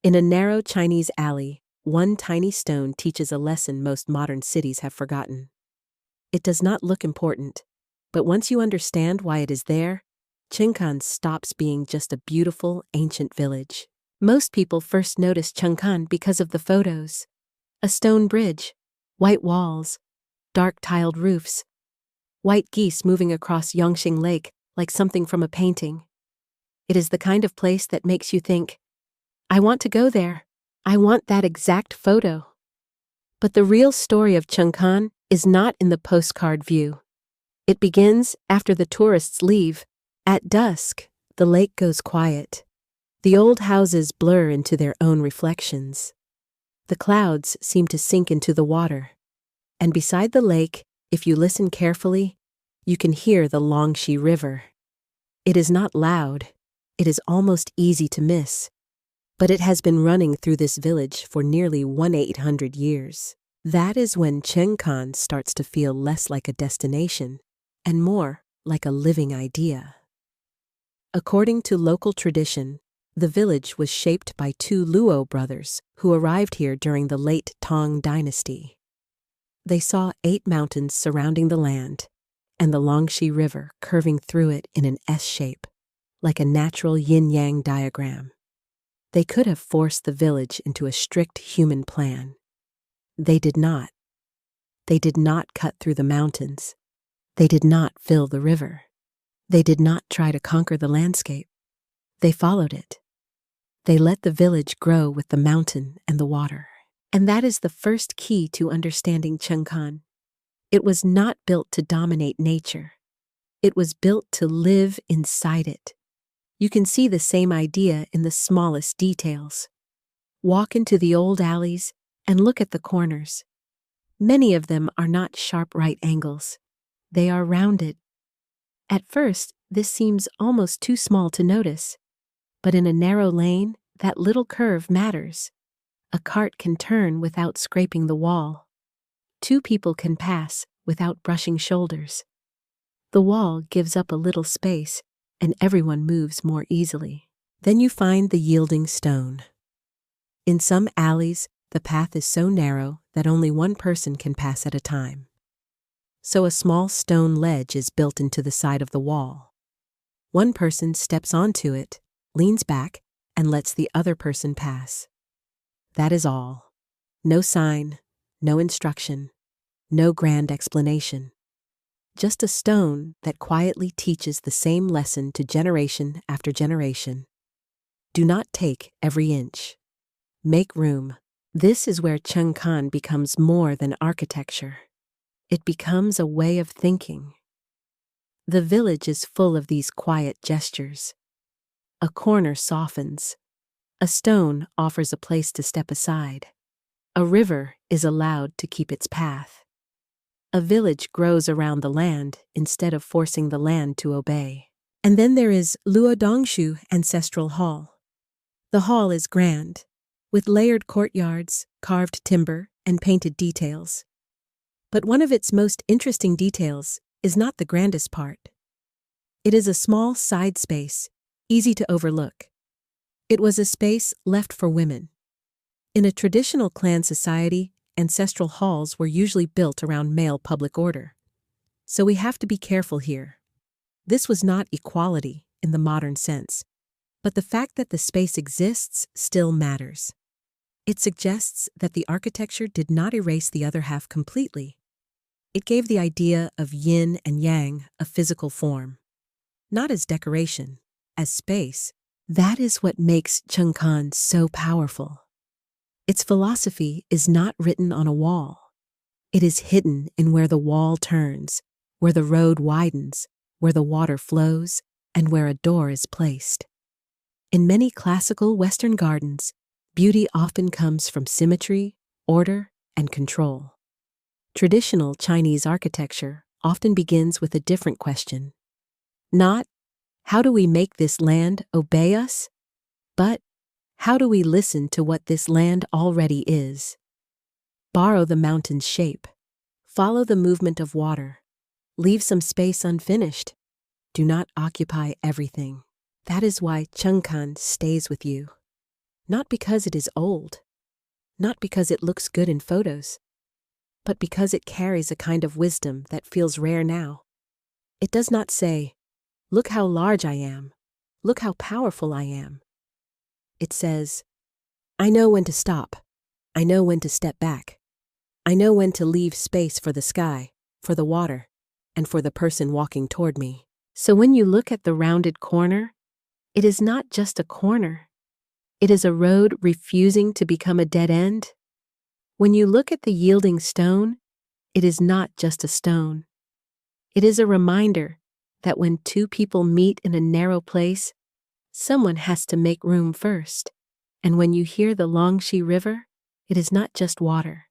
In a narrow Chinese alley, one tiny stone teaches a lesson most modern cities have forgotten. It does not look important, but once you understand why it is there, Chengkan stops being just a beautiful, ancient village. Most people first notice Chengkan because of the photos. A stone bridge, white walls, dark tiled roofs, white geese moving across Yongxing Lake like something from a painting. It is the kind of place that makes you think, I want to go there. I want that exact photo. But the real story of Chengkan is not in the postcard view. It begins after the tourists leave. At dusk, the lake goes quiet. The old houses blur into their own reflections. The clouds seem to sink into the water. And beside the lake, if you listen carefully, you can hear the Longxi River. It is not loud. It is almost easy to miss. But it has been running through this village for nearly 1,800 years. That is when Chengkan starts to feel less like a destination and more like a living idea. According to local tradition, the village was shaped by two Luo brothers who arrived here during the late Tang dynasty. They saw 8 mountains surrounding the land and the Longxi River curving through it in an S shape, like a natural yin-yang diagram. They could have forced the village into a strict human plan. They did not. They did not cut through the mountains. They did not fill the river. They did not try to conquer the landscape. They followed it. They let the village grow with the mountain and the water. And that is the first key to understanding Chengkan. It was not built to dominate nature. It was built to live inside it. You can see the same idea in the smallest details. Walk into the old alleys and look at the corners. Many of them are not sharp right angles. They are rounded. At first, this seems almost too small to notice. But in a narrow lane, that little curve matters. A cart can turn without scraping the wall. 2 people can pass without brushing shoulders. The wall gives up a little space, and everyone moves more easily. Then you find the yielding stone. In some alleys, the path is so narrow that only one person can pass at a time. So a small stone ledge is built into the side of the wall. One person steps onto it, leans back, and lets the other person pass. That is all. No sign, no instruction, no grand explanation. Just a stone that quietly teaches the same lesson to generation after generation. Do not take every inch. Make room. This is where Chengkan becomes more than architecture. It becomes a way of thinking. The village is full of these quiet gestures. A corner softens. A stone offers a place to step aside. A river is allowed to keep its path. A village grows around the land instead of forcing the land to obey. And then there is Luodongshu Ancestral Hall. The hall is grand, with layered courtyards, carved timber, and painted details. But one of its most interesting details is not the grandest part. It is a small side space, easy to overlook. It was a space left for women. In a traditional clan society, ancestral halls were usually built around male public order. So we have to be careful here. This was not equality in the modern sense, but the fact that the space exists still matters. It suggests that the architecture did not erase the other half completely. It gave the idea of yin and yang a physical form, not as decoration, as space. That is what makes Chengkan so powerful. Its philosophy is not written on a wall. It is hidden in where the wall turns, where the road widens, where the water flows, and where a door is placed. In many classical Western gardens, beauty often comes from symmetry, order, and control. Traditional Chinese architecture often begins with a different question. Not, how do we make this land obey us? But, how do we listen to what this land already is? Borrow the mountain's shape. Follow the movement of water. Leave some space unfinished. Do not occupy everything. That is why Chengkan stays with you. Not because it is old, not because it looks good in photos, but because it carries a kind of wisdom that feels rare now. It does not say, "Look how large I am. Look how powerful I am." It says, "I know when to stop. I know when to step back. I know when to leave space for the sky, for the water, and for the person walking toward me." So when you look at the rounded corner, it is not just a corner. It is a road refusing to become a dead end. When you look at the yielding stone, it is not just a stone. It is a reminder that when two people meet in a narrow place, someone has to make room first. And when you hear the Longxi River, it is not just water.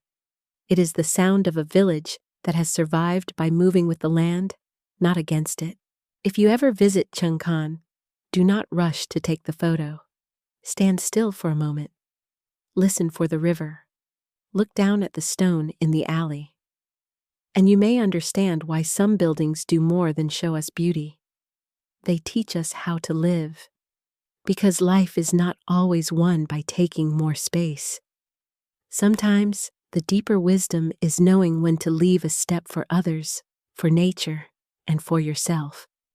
It is the sound of a village that has survived by moving with the land, not against it. If you ever visit Chengkan, do not rush to take the photo. Stand still for a moment. Listen for the river. Look down at the stone in the alley. And you may understand why some buildings do more than show us beauty. They teach us how to live. Because life is not always won by taking more space. Sometimes, the deeper wisdom is knowing when to leave a step for others, for nature, and for yourself.